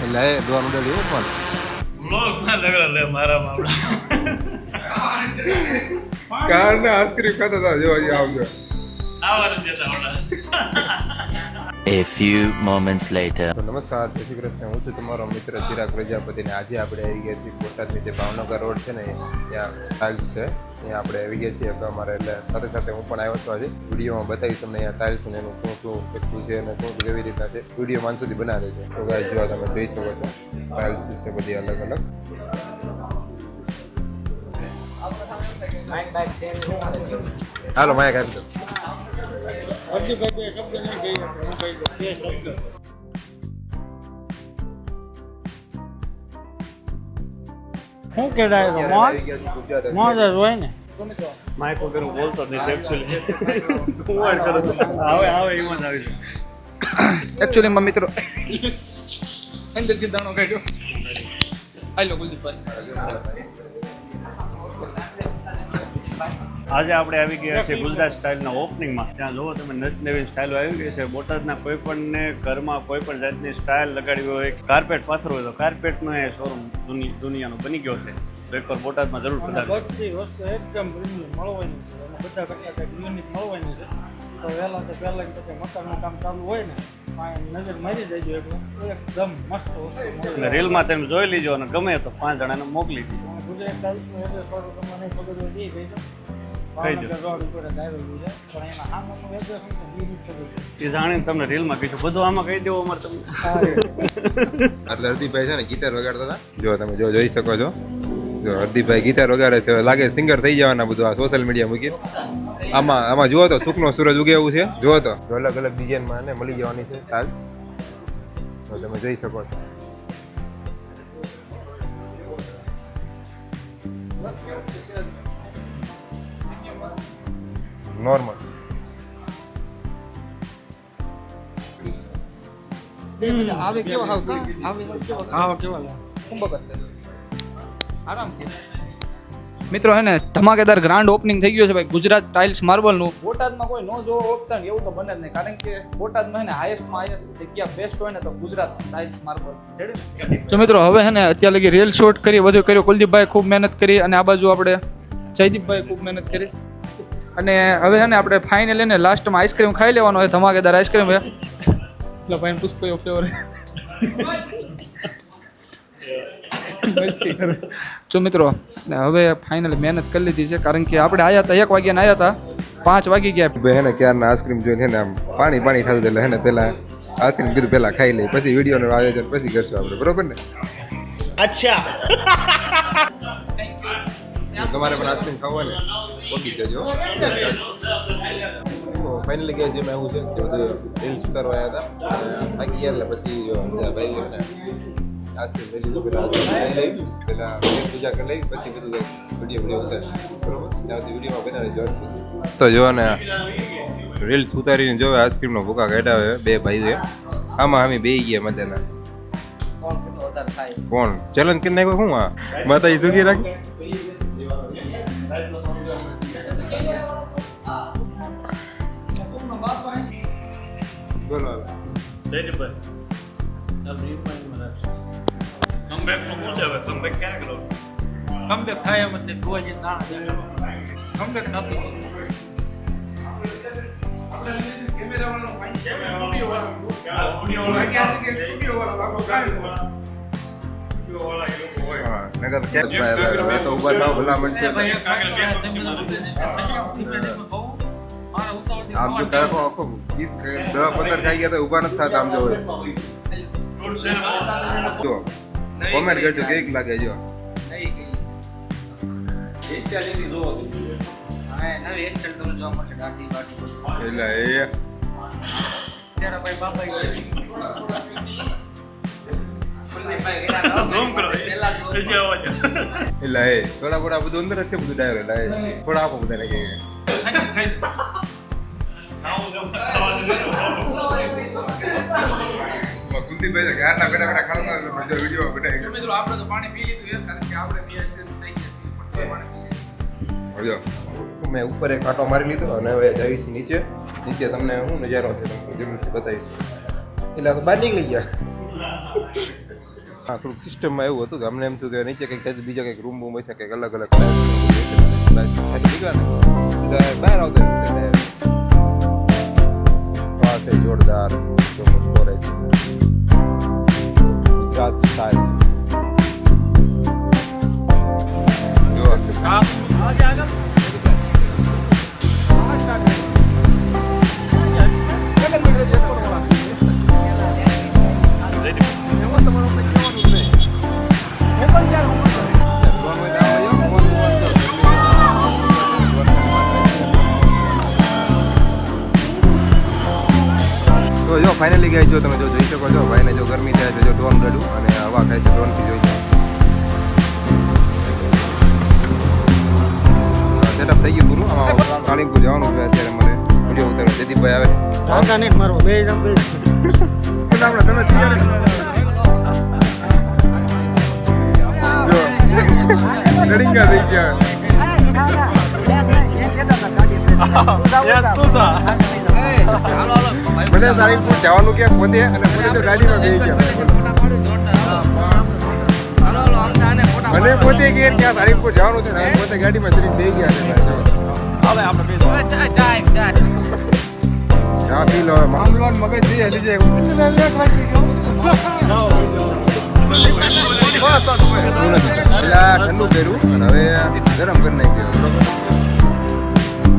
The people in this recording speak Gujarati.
એટલે એ દોર ઉડાડી એવું પણ વ્લોગમાં લગડે લે મારા મામલા કાર ને આઈસ્ક્રીમ ખાતા હતા જો અહીંયા આવજો આવવાનું છે તાવડા A few moments later. તો નમસ્કાર જય શ્રી કૃષ્ણ હું છું તમારો મિત્ર ચિરાગ પ્રજાપતિ ને આજે આપણે આવી ગયા છીએ બોટાદની જે ભાવનગર રોડ છે ને ત્યાં ટાઇલ્સ છે ત્યાં આપણે આવી ગયા છીએ તો અમારે એટલે સાથે સાથે હું પણ આવ્યો છું આજે વિડીયોમાં બતાવીશ તમને અહીંયા ટાઇલ્સ ને એનું શું શું વસ્તુ છે અને શું કેવી રીતના છે વિડીયો માન સુધી બનાવે છે તો ગાઈસ જો તમે જોઈ શકો છો ટાઇલ્સ છે બધી અલગ અલગ હાલો માયા કાપી દો શું કહેવાય મોજ જ હોય ને માઇક વગર હું બોલતો નહીં એકચ્યુઅલી હું એડ કરું આવે એમાં જ આવી એકચ્યુઅલીમાં મિત્રો અંદરથી દાણો કાઢ્યો હાલો કુલદીપભાઈ આજે આપણે આવી ગયા છીએ ગુજરાત સ્ટાઇલના ઓપનિંગમાં ત્યાં જુઓ તમે નવી સ્ટાઇલો આવી ગઈ છે બોટાદના કોઈ પણને ઘરમાં કોઈ પણ જાતની સ્ટાઇલ લગાડવી હોય કાર્પેટ પાથરવું હોય તો કાર્પેટનો એ શોરૂમ દુનિયાનો બની ગયો છે તો એકવાર બોટાદમાં જરૂર પધારો બધી વસ્તુ એકદમ મળવાની છે અને બધા કેટલા કંઈક યુનિટ મળવાની છે તો વહેલા તો પહેલાં પછી મકાનનું કામ ચાલુ હોય ને નજર મારી દેજો એકદમ મસ્ત વસ્તુ એટલે રીલમાં તમે જોઈ લીજો અને ગમે તો 5 જણાને મોકલી દીધો ગુજરાત ટાઇલ્સનું એડ્રેસ વાળું તમને ખબર હોય એ કહી દો ભાવનગર રોડ ઉપર જ આવેલું છે પણ એના સામેનું એડ્રેસ શું છે એ જાણીને તમને રીલમાં કહીશું બધું આમાં કહી દેવું અમારે તમને એટલે હરદીપભાઈ છે ને ગીટાર વગાડતા હતા જો તમે જોઈ શકો છો જો હરદીપભાઈ ગીટાર વગાડે છે લાગે સિંગર થઈ જવાના બધું આ સોશિયલ મીડિયા મૂકી આમાં જુઓ તો સુખનો સૂરજ ઉગે એવું છે જુઓ તો અલગ અલગ ડિઝાઇનમાં એને મળી જવાની છે ટાઇલ્સ તો તમે જોઈ શકો છો નોર્મલ આવે કેવો હાવ આવે કેવો હા કેવા આરામથી મિત્રો હે ને ધમાકેદાર ગ્રાન્ડ ઓપનિંગ થઈ ગયું છે ભાઈ ગુજરાત ટાઇલ્સ માર્બલનું બોટાદમાં કોઈ નો જોવો ઓપતા ને એવું તો બને જ નહીં કારણ કે બોટાદમાં હે ને હાઈએસ્ટમાં હાઈએસ્ટ જગ્યા બેસ્ટ હોય ને તો ગુજરાત ટાઇલ્સ માર્બલ તો મિત્રો હવે હે ને અત્યારે લગી રીલ શૂટ કરી બધું કર્યું કુલદીપભાઈ ખૂબ મહેનત કરી અને આ બાજુ આપણે જયદીપભાઈ ખૂબ મહેનત કરી અને હવે હે ને આપણે ફાઇનલી ને લાસ્ટમાં આઈસ્ક્રીમ ખાઈ લેવાનો હોય ધમાકેદાર આઈસ્ક્રીમ હે એટલે ભાઈ પુષ્પો ફ્લેવર જો મિત્રો હવે ફાઇનલ મહેનત કરી લીધી છે કારણ કે આપણે આવ્યા હતા 1 વાગ્યાના આવ્યા હતા 5 વાગી ગયા હે ને ક્યારના આઈસ્ક્રીમ જોઈને ને આમ પાણી થતું એટલે હે ને પહેલા આઈસ્ક્રીમ કીધું પહેલા ખાઈ લઈ પછી વિડીયોનું આયોજન પછી કરશું આપણે બરોબર ને અચ્છા તમારે પણ આઈસ્ક્રીમ ખાવા ને પગી જજો ફાઇનલી ગયા જેમાં એવું છે કે બધું રીલ્સ ઉતારવા આવ્યા હતા થાકી ગયા એટલે પછી બધા ભાઈ ને આઈસ્ક્રીમ લઈ લીધું પેલા આઈસ્ક્રીમ લઈ લઈ પેલા પૂજા કરી લઈ પછી બધું વિડીયો ઉતાર બરોબર ત્યાંથી વિડીયોમાં બનાવી જોશે તો જો ને રીલ્સ ઉતારીને જોવે આઈસ્ક્રીમનો ભૂકા કાઢ્યા બે ભાઈઓએ આમાં અમે બે ગયા મજાના કોણ ચેલેન્જ કરી નાખ્યો શું આ માતા સુગી રાખી બોલો કમબેક નું શું છે હવે કમબેક ક્યારે કરો કમબેક થાય એમ જ ગોવાજી નાણા કમબેક નથી આમ જો તારો આખો 10-15 ખાઈ ગયા તો ઉભા નથી થતા આમ જો કોમેન્ટ કરજો કેક લાગે જો એટલે એ એટલે એ થોડા થોડા બધું અંદર જ છે બધું ડાયરેક્ટ થોડા આપો બધાને કે કુલદીપભાઈ ઘરના બેઠા બેઠા ખાતા જો વિડીયો બનાવી મિત્રો આપણે તો પાણી પી લીધું કારણ કે આપણે બે થઈ ગયા મેં ઉપર એક આંટો મારી લીધો અને હવે જઈશ નીચે તમને શું નજારો છે તમને જરૂરથી બતાવીશ એટલે તો બહાર નીકળી ગયા હા, થોડુંક સિસ્ટમમાં એવું હતું કે અમને એમ થયું કે નીચે કંઈક બીજા કંઈક રૂમ બૂમ હશે કંઈક અલગ અલગ નીકળ્યા ને સીધા બહાર આવતા આ છે જોરદાર સ્ટોરેજ ગુજરાત સ્ટાઇલ જો તો જો ફાઇનલી ગાઈસ જો તમે જો જોઈ શકો છો ભાઈને જો ગરમી થાય છે જો ડ્રોન રડ્યું અને હવા ખાય છે ડ્રોનથી જોઈ સેટઅપ થઈ ગયું પૂરું આમાં કાળીમપુર જવાનું છે અત્યારે મારે વિડીયો ઉતારવાનો જયદીપભાઈ આવે ટાંકા નહીં મારો બે જણ બે આપણે તમે તૈયાર જો રડિંગા થઈ ગયા મને સાળીમપુર જવાનું ક્યાંક પોતે અને પોતે તો ગાડીમાં બેસી ગયા મને પોતે કે ક્યાં સાળીમપુર જવાનું છે ને હું પોતે ગાડીમાં ચડીને બેસી ગયા છે ચા પી લો મામલોન મગજ જઈ હલી જાય પેલા ઠંડુ કર્યું અને હવે ગરમ કરી નાખ્યું બરોબર